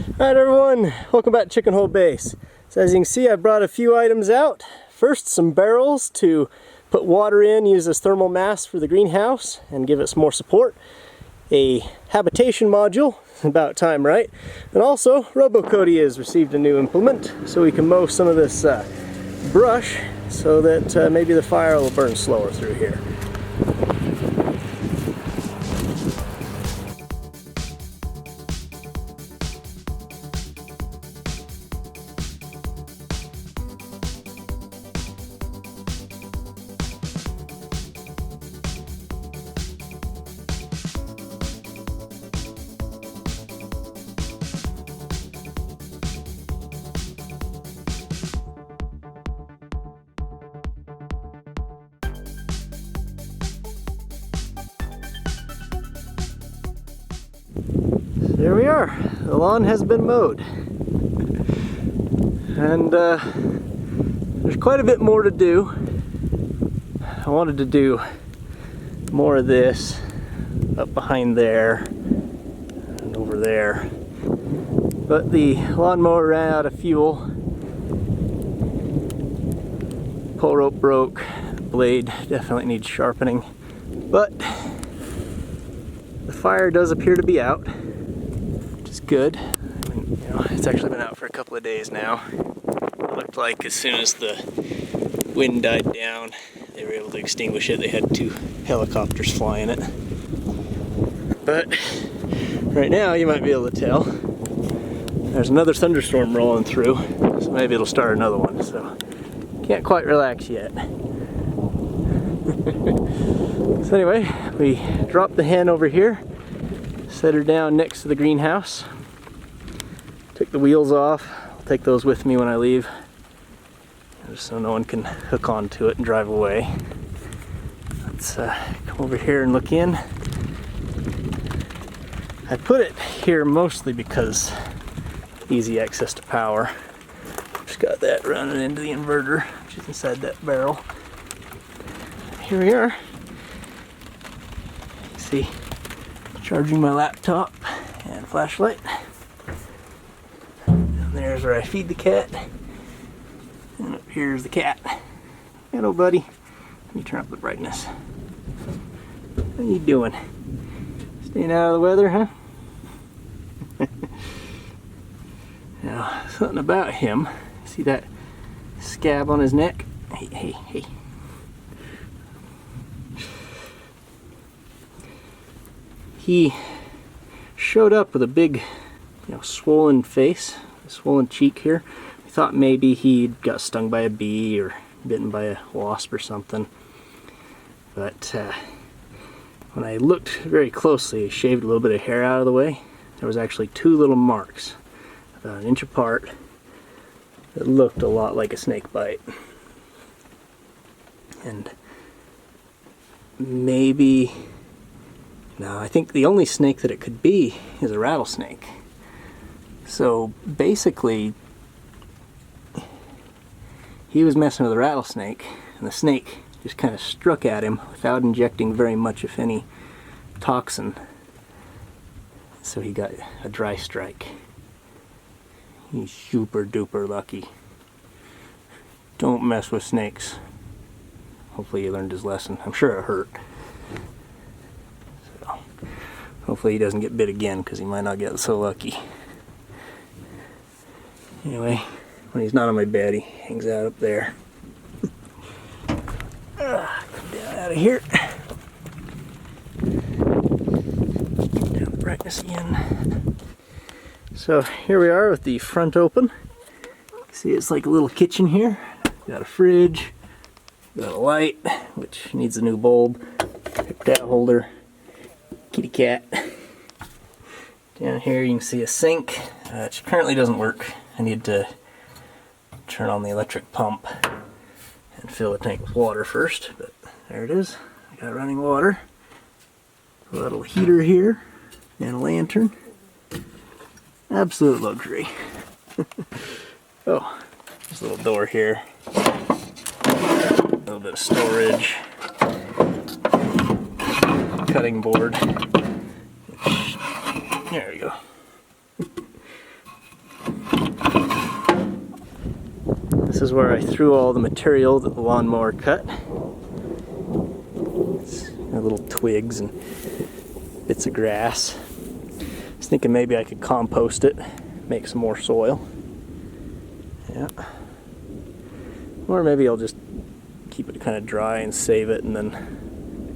Alright everyone, welcome back to ChickenHole Base. So as you can see, I brought a few items out. First, some barrels to put water in, use as thermal mass for the greenhouse and give it some more support. A habitation module, about time, right? And also, Robocody has received a new implement, so we can mow some of this brush so that maybe the fire will burn slower through here. There we are. The lawn has been mowed. And there's quite a bit more to do. I wanted to do more of this up behind there and over there. But the lawnmower ran out of fuel. Pull rope broke. Blade definitely needs sharpening. But the fire does appear to be out. Good. I mean, you know, it's actually been out for a couple of days now. It looked like as soon as the wind died down, they were able to extinguish it. They had 2 helicopters flying it. But right now, you might be able to tell, there's another thunderstorm rolling through, so maybe it'll start another one. So can't quite relax yet. So anyway, we dropped the hen over here, set her down next to the greenhouse. Took the wheels off. I'll take those with me when I leave, just so no one can hook onto it and drive away. Let's come over here and look in. I put it here mostly because easy access to power. Just got that running into the inverter, which is inside that barrel. Here we are. See, charging my laptop and flashlight. There's where I feed the cat. And up here's the cat. Hello, buddy. Let me turn up the brightness. What are you doing? Staying out of the weather, huh? Now, something about him. See that scab on his neck? Hey, hey, hey. He showed up with a big, swollen face. Swollen cheek here. We thought maybe he got stung by a bee or bitten by a wasp or something. But when I looked very closely, I shaved a little bit of hair out of the way. There was actually 2 little marks, about 1 inch apart, that looked a lot like a snake bite. And maybe, no, I think the only snake that it could be is a rattlesnake. So basically, he was messing with a rattlesnake, and the snake just kind of struck at him without injecting very much, if any, toxin. So he got a dry strike. He's super duper lucky. Don't mess with snakes. Hopefully he learned his lesson. I'm sure it hurt. So hopefully he doesn't get bit again, because he might not get so lucky. Anyway, when he's not on my bed, he hangs out up there. Come down out of here. Down the brightness again. So here we are with the front open. See, it's like a little kitchen here. Got a fridge, got a light, which needs a new bulb, towel holder, kitty cat. Down here you can see a sink, which currently doesn't work. I need to turn on the electric pump and fill the tank with water first, but there it is. I got running water, a little heater here, and a lantern. Absolute luxury. Oh, there's a little door here, a little bit of storage, cutting board. There we go. This is where I threw all the material that the lawnmower cut. It's little twigs and bits of grass. I was thinking maybe I could compost it, make some more soil. Yeah. Or maybe I'll just keep it kind of dry and save it, and then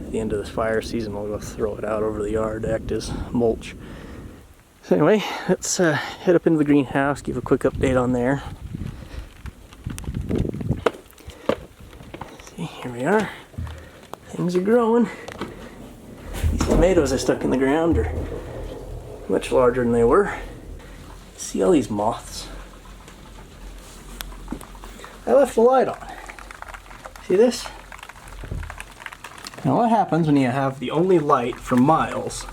at the end of the fire season we'll go throw it out over the yard to act as mulch. So anyway, let's head up into the greenhouse, give a quick update on there. See, here we are. Things are growing. These tomatoes I stuck in the ground are much larger than they were. See all these moths? I left the light on. See this? Now what happens when you have the only light for miles?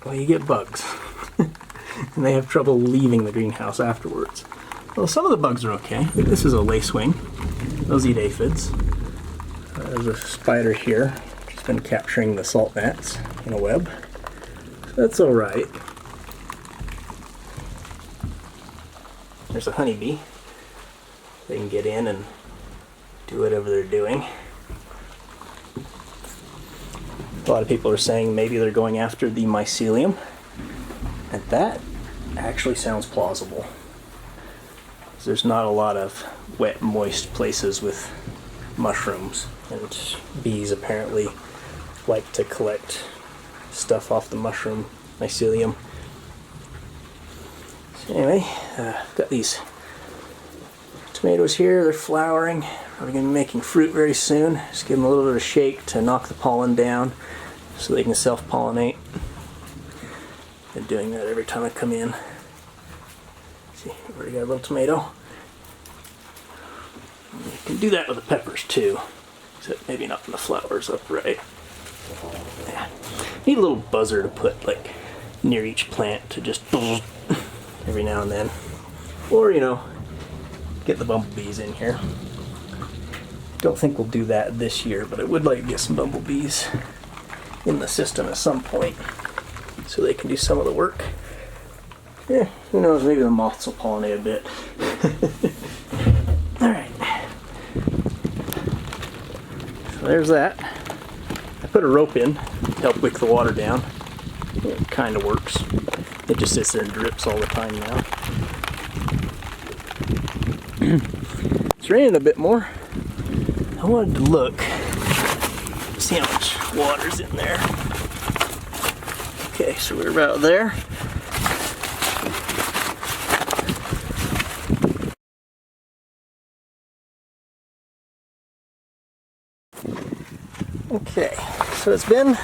Well, you get bugs. And they have trouble leaving the greenhouse afterwards. Well, some of the bugs are okay. This is a lacewing. Those eat aphids. There's a spider here. She's been capturing the salt gnats in a web. So that's alright. There's a honeybee. They can get in and do whatever they're doing. A lot of people are saying maybe they're going after the mycelium, and that actually sounds plausible. There's not a lot of wet, moist places with mushrooms, and bees apparently like to collect stuff off the mushroom mycelium. So anyway, got these tomatoes here. They're flowering. We're going to be making fruit very soon. Just give them a little bit of a shake to knock the pollen down so they can self-pollinate. Been doing that every time I come in. See, we've already got a little tomato. You can do that with the peppers too, except maybe not when the flower's upright. Yeah. Need a little buzzer to put like near each plant to just every now and then. Or, you know, get the bumblebees in here. Don't think we'll do that this year, but I would like to get some bumblebees in the system at some point so they can do some of the work. Yeah, who knows, maybe the moths will pollinate a bit. Alright. So there's that. I put a rope in to help wick the water down. It kind of works. It just sits there and drips all the time now. It's raining a bit more. I wanted to look, see how much water's in there. Okay, so we're about there. Okay, so it's been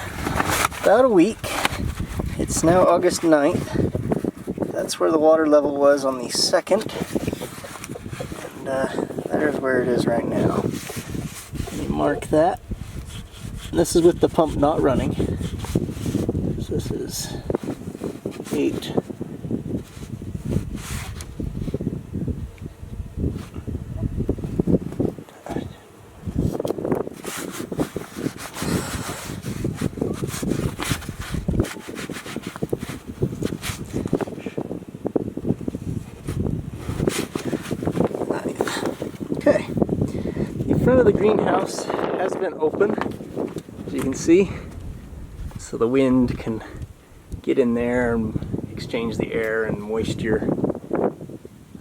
about a week. It's now August 9th. That's where the water level was on the 2nd. And there's where it is right now. Let me mark that. And this is with the pump not running. So this is 8. Okay, the front of the greenhouse has been open, as you can see, so the wind can get in there and exchange the air and moisture.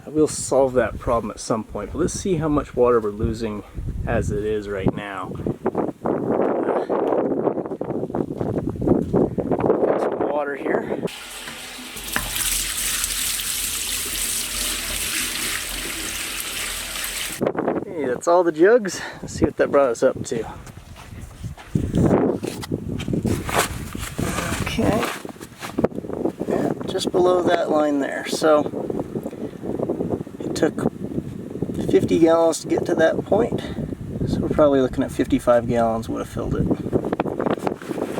I will solve that problem at some point, but let's see how much water we're losing as it is right now. Got some water here. Hey, that's all the jugs. Let's see what that brought us up to. Okay. Yeah, just below that line there. So it took 50 gallons to get to that point. So we're probably looking at 55 gallons would have filled it.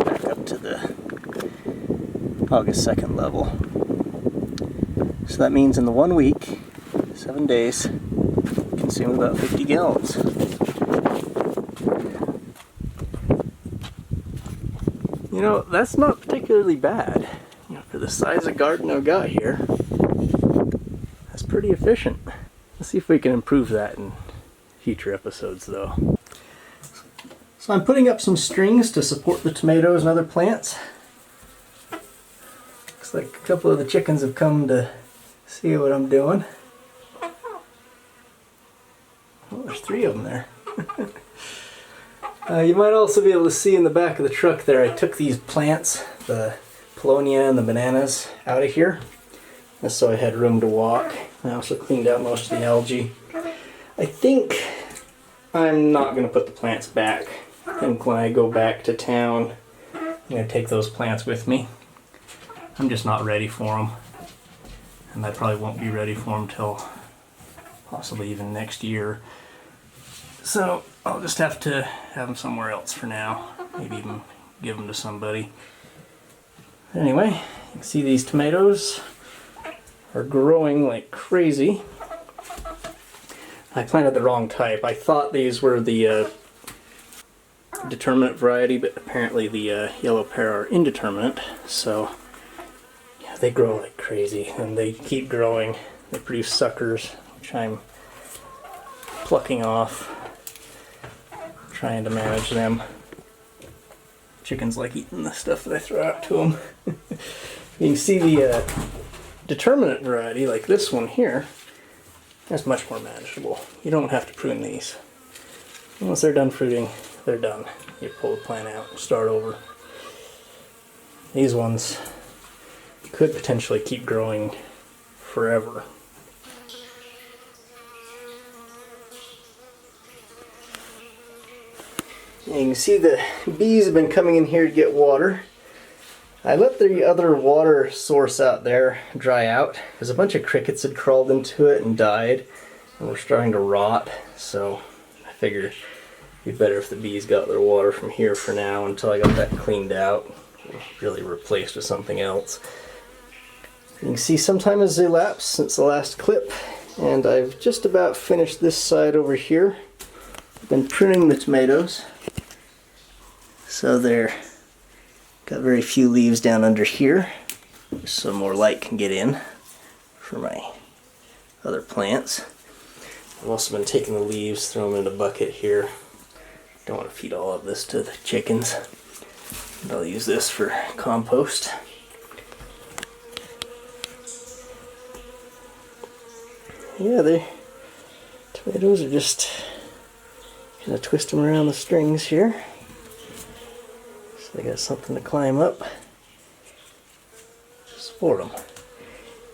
Back up to the August 2nd level. So that means in the 1 week, 7 days, consume about 50 gallons. You know, that's not particularly bad. You know, for the size of garden I've got here, that's pretty efficient. Let's see if we can improve that in future episodes though. So I'm putting up some strings to support the tomatoes and other plants. Looks like a couple of the chickens have come to see what I'm doing. Oh, there's 3 of them there. You might also be able to see in the back of the truck there, I took these plants, the Polonia and the bananas, out of here. Just so I had room to walk. I also cleaned out most of the algae. I think I'm not going to put the plants back. I think when I go back to town, I'm going to take those plants with me. I'm just not ready for them. And I probably won't be ready for them till possibly even next year. So I'll just have to have them somewhere else for now. Maybe even give them to somebody. Anyway, you can see these tomatoes are growing like crazy. I planted the wrong type. I thought these were the determinate variety, but apparently the yellow pear are indeterminate. So yeah, they grow like crazy and they keep growing. They produce suckers, which I'm plucking off, trying to manage them. Chickens like eating the stuff that I throw out to them. You can see the determinate variety, like this one here, that's much more manageable. You don't have to prune these. Once they're done fruiting, they're done. You pull the plant out and start over. These ones could potentially keep growing forever. And you can see the bees have been coming in here to get water. I let the other water source out there dry out because a bunch of crickets had crawled into it and died and were starting to rot, so I figured it'd be better if the bees got their water from here for now until I got that cleaned out, really replaced with something else. You can see some time has elapsed since the last clip, and I've just about finished this side over here. I've been pruning the tomatoes, so they're got very few leaves down under here, just so more light can get in for my other plants. I've also been taking the leaves, throwing them in a bucket here. Don't want to feed all of this to the chickens. And I'll use this for compost. Yeah, the tomatoes are just gonna twist them around the strings here. So they got something to climb up to support them.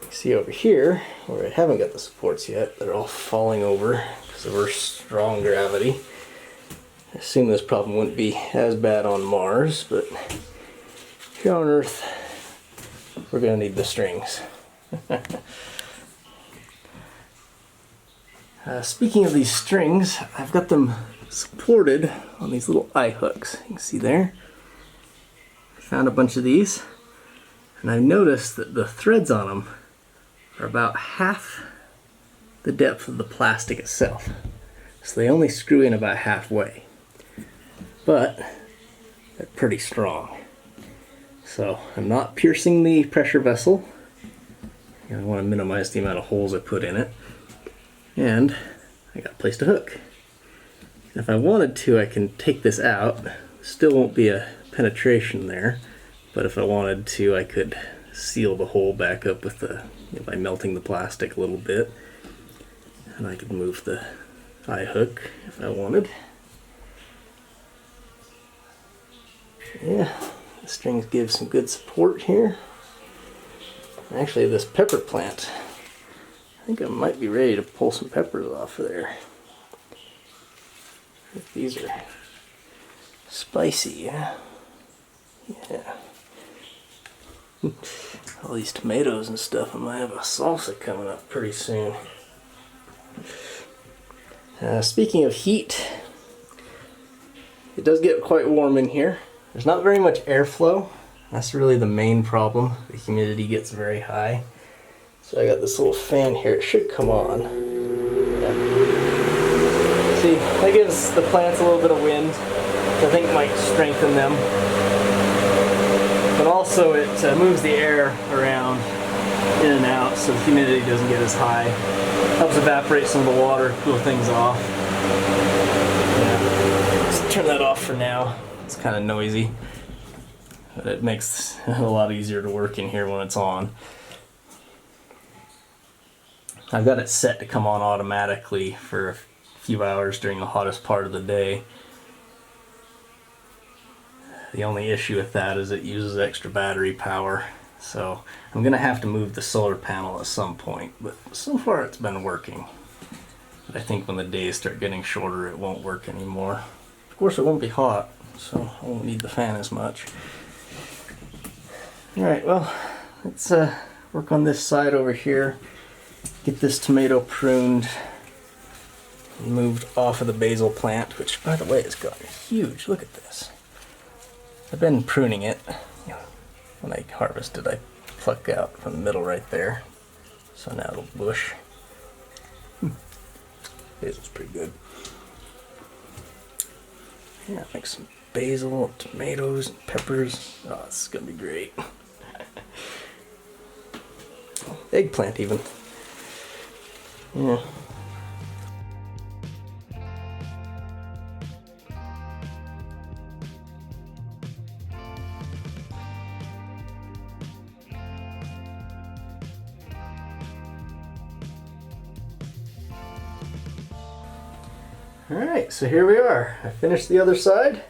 You see over here, where I haven't got the supports yet, they're all falling over because of our strong gravity. I assume this problem wouldn't be as bad on Mars, but here on Earth, we're going to need the strings. Speaking of these strings, I've got them supported on these little eye hooks. You can see there. I found a bunch of these, and I've noticed that the threads on them are about half the depth of the plastic itself. So they only screw in about halfway. But they're pretty strong. So I'm not piercing the pressure vessel. I want to minimize the amount of holes I put in it. And I got a place to hook. If I wanted to, I can take this out. Still won't be a penetration there, but if I wanted to, I could seal the hole back up with the, by melting the plastic a little bit, and I could move the eye hook if I wanted. Yeah, the strings give some good support here. Actually, this pepper plant, I think I might be ready to pull some peppers off of there. These are spicy, yeah. Yeah. All these tomatoes and stuff, I might have a salsa coming up pretty soon. Speaking of heat, it does get quite warm in here. There's not very much airflow. That's really the main problem. The humidity gets very high. So I got this little fan here. It should come on. Yeah. See, that gives the plants a little bit of wind, which I think might strengthen them. But also it moves the air around in and out so the humidity doesn't get as high. Helps evaporate some of the water, cool things off. Yeah. Let's turn that off for now. It's kind of noisy, but it makes it a lot easier to work in here when it's on. I've got it set to come on automatically for a few hours during the hottest part of the day. The only issue with that is it uses extra battery power, so I'm gonna have to move the solar panel at some point, but so far it's been working. But I think when the days start getting shorter it won't work anymore. Of course it won't be hot, so I won't need the fan as much. Alright, well, let's work on this side over here. Get this tomato pruned and moved off of the basil plant, which by the way has gotten huge. Look at this. I've been pruning it. When I harvested, I plucked out from the middle right there. So now it'll bush. Basil's pretty good. Yeah, make some basil, and tomatoes, and peppers. Oh, this is gonna be great. Eggplant even. Yeah. Alright, so here we are. I finished the other side.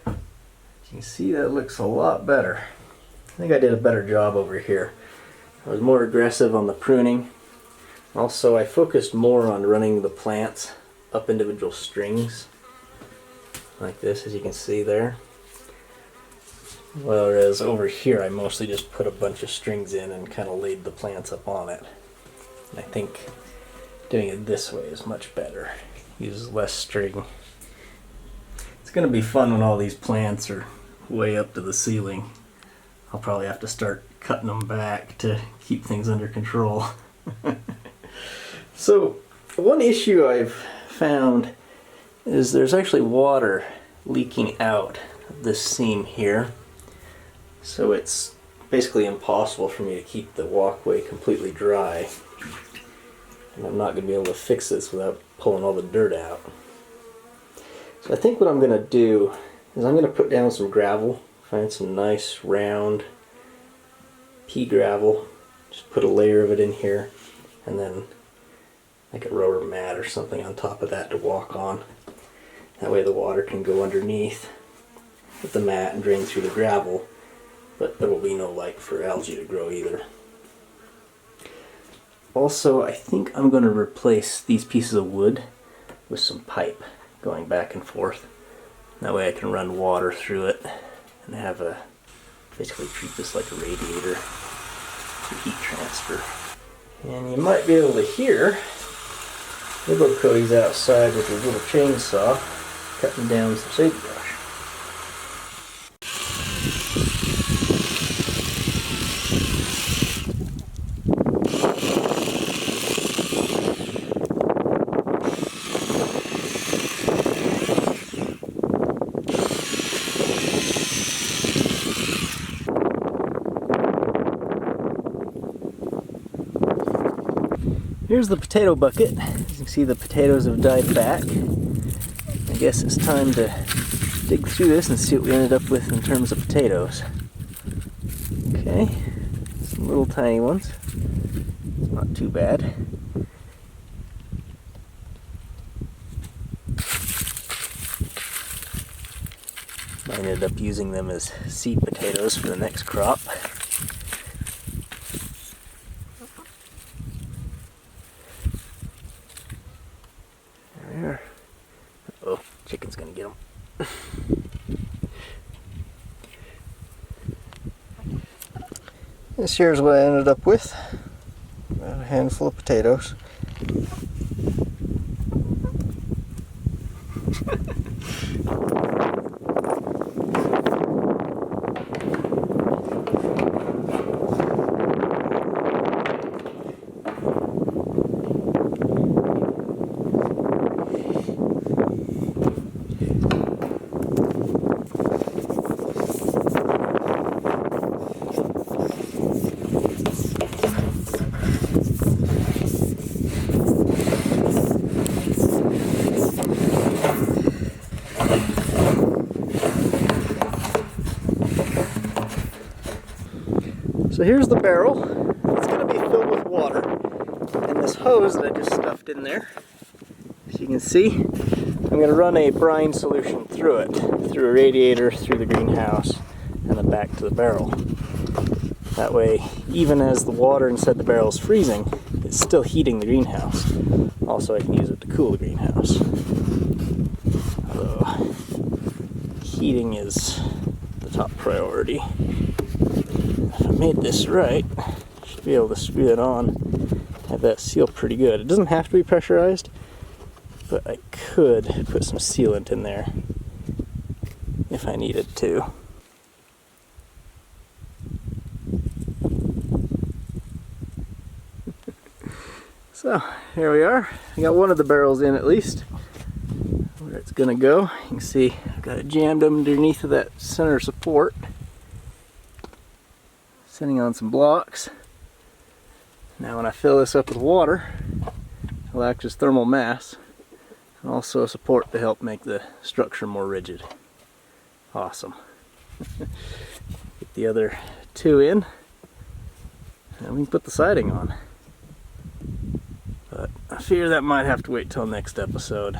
As you can see, that looks a lot better. I think I did a better job over here. I was more aggressive on the pruning. Also, I focused more on running the plants up individual strings, like this, as you can see there. Whereas over here, I mostly just put a bunch of strings in and kind of laid the plants up on it. And I think doing it this way is much better. Uses less string. It's going to be fun when all these plants are way up to the ceiling. I'll probably have to start cutting them back to keep things under control. So, one issue I've found is there's actually water leaking out of this seam here. So it's basically impossible for me to keep the walkway completely dry. And I'm not going to be able to fix this without pulling all the dirt out. So I think what I'm going to do is I'm going to put down some gravel, find some nice round pea gravel, just put a layer of it in here, and then like a rubber mat or something on top of that to walk on. That way the water can go underneath with the mat and drain through the gravel, but there will be no light for algae to grow either. Also, I think I'm going to replace these pieces of wood with some pipe going back and forth. That way I can run water through it and have a, basically treat this like a radiator for heat transfer. And you might be able to hear Robocody's outside with his little chainsaw cutting down some sagebrush. Here's the potato bucket. As you can see, the potatoes have died back. I guess it's time to dig through this and see what we ended up with in terms of potatoes. Okay, some little tiny ones. Not too bad. I ended up using them as seed potatoes for the next crop. There. Oh, chicken's gonna get them. This here's what I ended up with. About a handful of potatoes. So here's the barrel. It's going to be filled with water. And this hose that I just stuffed in there, as you can see, I'm going to run a brine solution through it, through a radiator, through the greenhouse, and then back to the barrel. That way, even as the water inside the barrel is freezing, it's still heating the greenhouse. Also, I can use it to cool the greenhouse. Although, heating is the top priority. If I made this right, I should be able to screw it on, have that seal pretty good. It doesn't have to be pressurized, but I could put some sealant in there if I needed to. So here we are. I got one of the barrels in at least. Where it's gonna go, you can see I've got it jammed underneath of that center support, sitting on some blocks. Now when I fill this up with water, it'll act as thermal mass and also a support to help make the structure more rigid. Awesome. Get the other two in and we can put the siding on. But I fear that might have to wait till next episode.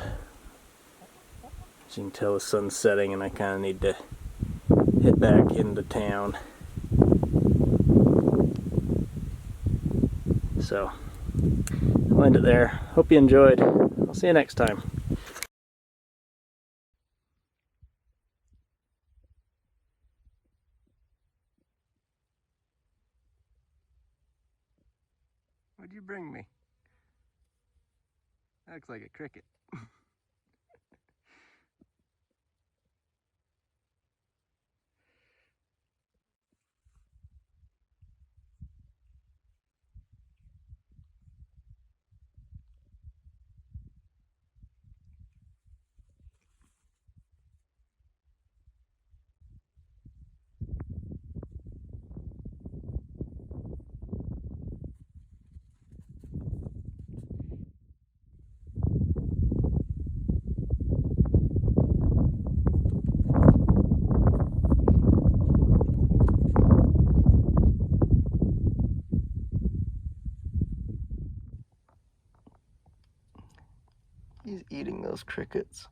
As you can tell, the sun's setting and I kind of need to head back into town. So, I'll end it there. Hope you enjoyed. I'll see you next time. What'd you bring me? That looks like a cricket. He's eating those crickets.